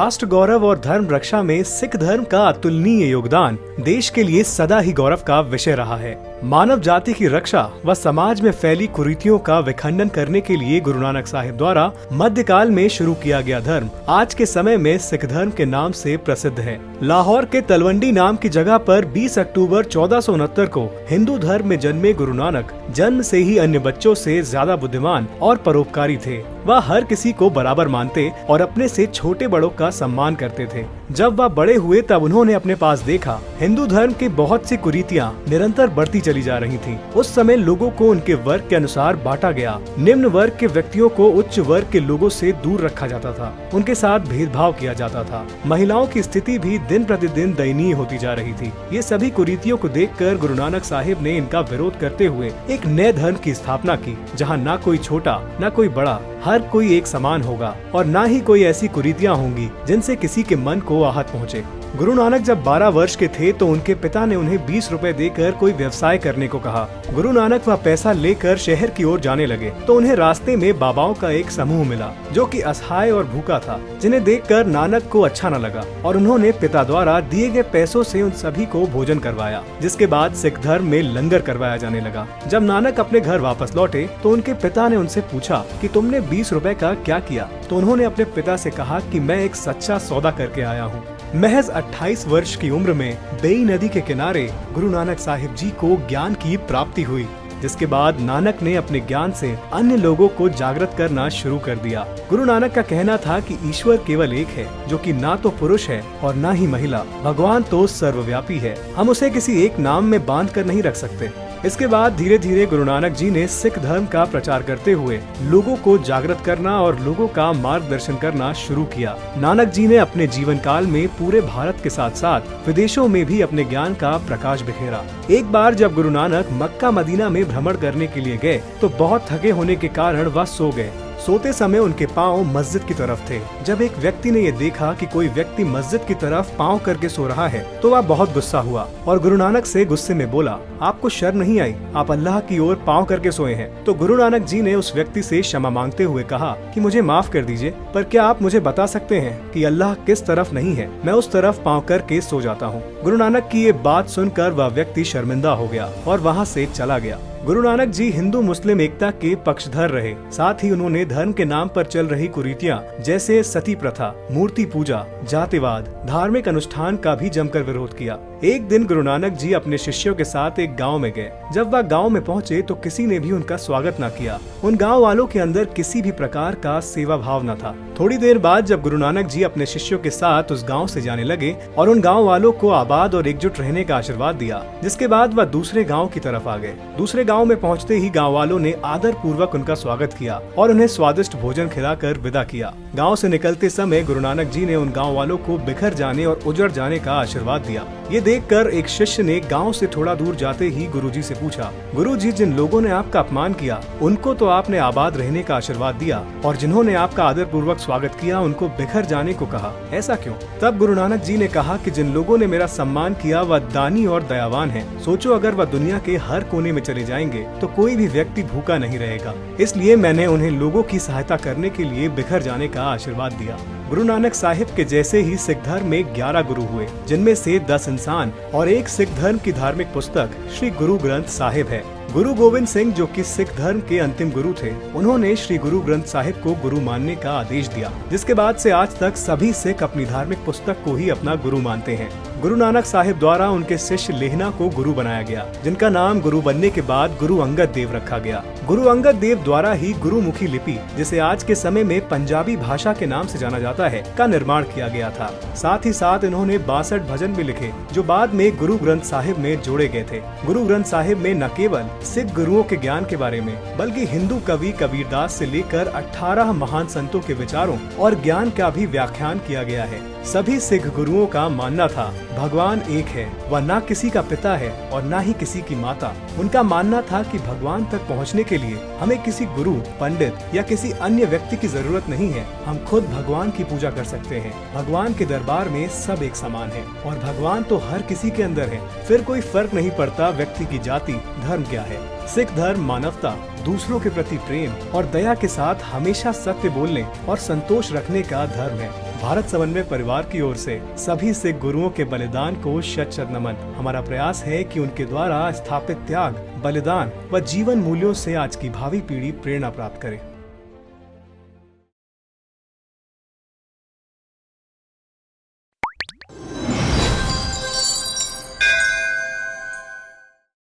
राष्ट्र गौरव और धर्म रक्षा में सिख धर्म का अतुलनीय योगदान देश के लिए सदा ही गौरव का विषय रहा है। मानव जाति की रक्षा व समाज में फैली कुरीतियों का विखंडन करने के लिए गुरु नानक साहिब द्वारा मध्यकाल में शुरू किया गया धर्म आज के समय में सिख धर्म के नाम से प्रसिद्ध है। लाहौर के तलवंडी नाम की जगह पर 20 अक्टूबर 1469 को हिंदू धर्म में जन्मे गुरु नानक जन्म से ही अन्य बच्चों से ज्यादा बुद्धिमान और परोपकारी थे। वह हर किसी को बराबर मानते और अपने से छोटे बड़ों का सम्मान करते थे। जब वह बड़े हुए तब उन्होंने अपने पास देखा हिंदू धर्म की बहुत सी कुरीतियां निरंतर बढ़ती चली जा रही थीं। उस समय लोगों को उनके वर्ग के अनुसार बांटा गया। निम्न वर्ग के व्यक्तियों को उच्च वर्ग के लोगों से दूर रखा जाता था, उनके साथ भेदभाव किया जाता था। महिलाओं की स्थिति भी दिन प्रतिदिन दयनीय होती जा रही थी। ये सभी कुरीतियों को देखकर गुरु नानक साहिब ने इनका विरोध करते हुए एक नए धर्म की स्थापना की, जहाँ न कोई छोटा न कोई बड़ा, हर कोई एक समान होगा और न ही कोई ऐसी कुरीतियां होंगी जिनसे किसी के मन को आहत पहुंचे। गुरु नानक जब 12 वर्ष के थे तो उनके पिता ने उन्हें 20 रुपए देकर कोई व्यवसाय करने को कहा। गुरु नानक वह पैसा लेकर शहर की ओर जाने लगे तो उन्हें रास्ते में बाबाओं का एक समूह मिला जो कि असहाय और भूखा था, जिन्हें देखकर नानक को अच्छा न लगा और उन्होंने पिता द्वारा दिए गए पैसों से उन सभी को भोजन करवाया, जिसके बाद सिख धर्म में लंगर करवाया जाने लगा। जब नानक अपने घर वापस लौटे तो उनके पिता ने उनसे पूछा कि तुमने 20 रुपए का क्या किया? तो उन्होंने अपने पिता से कहा कि मैं एक सच्चा सौदा करके आया हूँ। महज 28 वर्ष की उम्र में बेई नदी के किनारे गुरु नानक साहिब जी को ज्ञान की प्राप्ति हुई, जिसके बाद नानक ने अपने ज्ञान से अन्य लोगों को जागृत करना शुरू कर दिया। गुरु नानक का कहना था कि ईश्वर केवल एक है, जो कि ना तो पुरुष है और ना ही महिला। भगवान तो सर्वव्यापी है, हम उसे किसी एक नाम में बांध कर नहीं रख सकते। इसके बाद धीरे धीरे गुरु नानक जी ने सिख धर्म का प्रचार करते हुए लोगों को जागृत करना और लोगों का मार्गदर्शन करना शुरू किया। नानक जी ने अपने जीवन काल में पूरे भारत के साथ साथ विदेशों में भी अपने ज्ञान का प्रकाश बिखेरा। एक बार जब गुरु नानक मक्का मदीना में भ्रमण करने के लिए गए तो बहुत थके होने के कारण वह सो गए। सोते समय उनके पांव मस्जिद की तरफ थे। जब एक व्यक्ति ने ये देखा कि कोई व्यक्ति मस्जिद की तरफ पांव करके सो रहा है तो वह बहुत गुस्सा हुआ और गुरु नानक से गुस्से में बोला, आपको शर्म नहीं आई? आप अल्लाह की ओर पांव करके सोए हैं। तो गुरु नानक जी ने उस व्यक्ति से क्षमा मांगते हुए कहा कि मुझे माफ कर दीजिए, पर क्या आप मुझे बता सकते हैं कि अल्लाह किस तरफ नहीं है? मैं उस तरफ पांव करके सो जाता हूँ। गुरु नानक की ये बात सुनकर वह व्यक्ति शर्मिंदा हो गया और वहाँ से चला गया। गुरु नानक जी हिंदू मुस्लिम एकता के पक्षधर रहे। साथ ही उन्होंने धर्म के नाम पर चल रही कुरीतियां जैसे सती प्रथा, मूर्ति पूजा, जातिवाद, धार्मिक अनुष्ठान का भी जमकर विरोध किया। एक दिन गुरु नानक जी अपने शिष्यों के साथ एक गांव में गए। जब वह गांव में पहुंचे तो किसी ने भी उनका स्वागत न किया। उन गांव वालों के अंदर किसी भी प्रकार का सेवा भाव न था। थोड़ी देर बाद जब गुरु नानक जी अपने शिष्यों के साथ उस गांव से जाने लगे और उन गांव वालों को आबाद और एकजुट रहने का आशीर्वाद दिया, जिसके बाद वह दूसरे गांव की तरफ आ गए। दूसरे गांव में पहुंचते ही गांव वालों ने आदर पूर्वक उनका स्वागत किया और उन्हें स्वादिष्ट भोजन खिलाकर विदा किया। गांव से निकलते समय गुरु नानक जी ने उन गांव वालों को बिखर जाने और उजड़ जाने का आशीर्वाद दिया। ये देखकर एक शिष्य ने गांव से थोड़ा दूर जाते ही गुरुजी से पूछा, गुरुजी, जिन लोगों ने आपका अपमान किया उनको तो आपने आबाद रहने का आशीर्वाद दिया और जिन्होंने आपका आदर पूर्वक स्वागत किया उनको बिखर जाने को कहा, ऐसा क्यों? तब गुरु नानक जी ने कहा कि जिन लोगों ने मेरा सम्मान किया वह दानी और दयावान है। सोचो, अगर वह दुनिया के हर कोने में चले जाएंगे तो कोई भी व्यक्ति भूखा नहीं रहेगा। इसलिए मैंने उन्हें लोगों की सहायता करने के लिए बिखर जाने का आशीर्वाद दिया। गुरु नानक साहिब के जैसे ही सिख धर्म में 11 गुरु हुए, जिनमें से 10 इंसान और एक सिख धर्म की धार्मिक पुस्तक श्री गुरु ग्रंथ साहिब है। गुरु गोविंद सिंह, जो कि सिख धर्म के अंतिम गुरु थे, उन्होंने श्री गुरु ग्रंथ साहिब को गुरु मानने का आदेश दिया, जिसके बाद से आज तक सभी सिख अपनी धार्मिक पुस्तक को ही अपना गुरु मानते हैं। गुरु नानक साहिब द्वारा उनके शिष्य लेहना को गुरु बनाया गया, जिनका नाम गुरु बनने के बाद गुरु अंगद देव रखा गया। गुरु अंगद देव द्वारा ही गुरुमुखी लिपि, जिसे आज के समय में पंजाबी भाषा के नाम से जाना जाता है, का निर्माण किया गया था। साथ ही साथ इन्होंने 62 भजन भी लिखे, जो बाद में गुरु ग्रंथ साहिब में जोड़े गए थे। गुरु ग्रंथ साहिब में न केवल सिख गुरुओं के ज्ञान के बारे में, बल्कि हिंदू कवि कबीरदास से लेकर 18 महान संतों के विचारों और ज्ञान का भी व्याख्यान किया गया है। सभी सिख गुरुओं का मानना था भगवान एक है, वह ना किसी का पिता है और ना ही किसी की माता। उनका मानना था कि भगवान तक पहुंचने के लिए हमें किसी गुरु, पंडित या किसी अन्य व्यक्ति की जरूरत नहीं है। हम खुद भगवान की पूजा कर सकते हैं। भगवान के दरबार में सब एक समान है और भगवान तो हर किसी के अंदर है। फिर कोई फर्क नहीं पड़ता व्यक्ति की जाति, धर्म क्या है। सिख धर्म मानवता, दूसरों के प्रति प्रेम और दया के साथ हमेशा सत्य बोलने और संतोष रखने का धर्म है। भारत समन्वय परिवार की ओर से सभी सिख गुरुओं के बलिदान को शत शत नमन। हमारा प्रयास है कि उनके द्वारा स्थापित त्याग, बलिदान व जीवन मूल्यों से आज की भावी पीढ़ी प्रेरणा प्राप्त करे।